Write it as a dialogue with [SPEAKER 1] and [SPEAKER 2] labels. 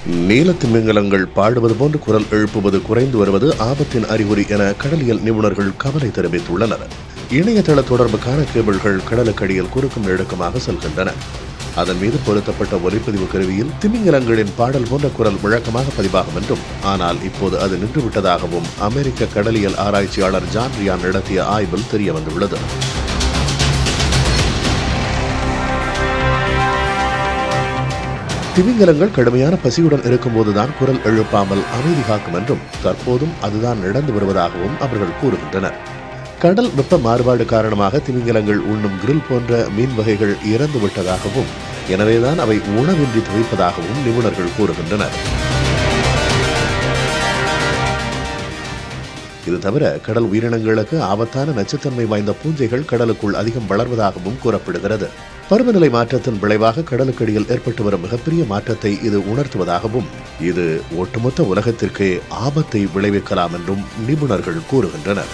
[SPEAKER 1] நீலத்திமிங்கலங்கள் பாடுவது போன்று குரல் எழுப்புவது குறைந்து வருவது ஆபத்தின் அறிகுறி என கடலியல் நிபுணர்கள் கவலை தெரிவித்துள்ளனர். இணையதள தொடர்புக்கான கேபிள்கள் கடலுக்கடியில் குறுக்கும் நெடுக்குமாக செல்கின்றன. அதன் மீது பொருத்தப்பட்ட ஒலிப்பதிவு கருவியில் திமிங்கலங்களின் பாடல் போன்ற குரல் வழக்கமாக பதிவாகும் என்றும், ஆனால் இப்போது அது நின்றுவிட்டதாகவும் அமெரிக்க கடலியல் ஆராய்ச்சியாளர் ஜான் ரியான் நடத்திய ஆய்வில் தெரியவந்துள்ளது. திமிங்கலங்கள் கடுமையான பசியுடன் இருக்கும்போதுதான் குரல் எழுப்பாமல் அமைதி காக்கும் என்றும், தற்போதும் அதுதான் நடந்து வருவதாகவும் அவர்கள் கூறுகின்றனர். கடல் வெப்ப மாறுபாடு காரணமாக திமிங்கலங்கள் உண்ணும் கிரில் போன்ற மீன் வகைகள் இறந்து விட்டதாகவும், எனவேதான் அவை உணவின்றி தவிப்பதாகவும் நிபுணர்கள் கூறுகின்றனர். இது தவிர கடல் உயிரினங்களுக்கு ஆபத்தான நச்சுத்தன்மை வாய்ந்த பூஞ்சைகள் கடலுக்குள் அதிகம் வளர்வதாகவும் கூறப்படுகிறது. பருவநிலை மாற்றத்தின் விளைவாக கடலுக்கடியில் ஏற்பட்டு வரும் மிகப்பெரிய மாற்றத்தை இது உணர்த்துவதாகவும், இது ஒட்டுமொத்த உலகத்திற்கே ஆபத்தை விளைவிக்கலாம் என்றும் நிபுணர்கள் கூறுகின்றனர்.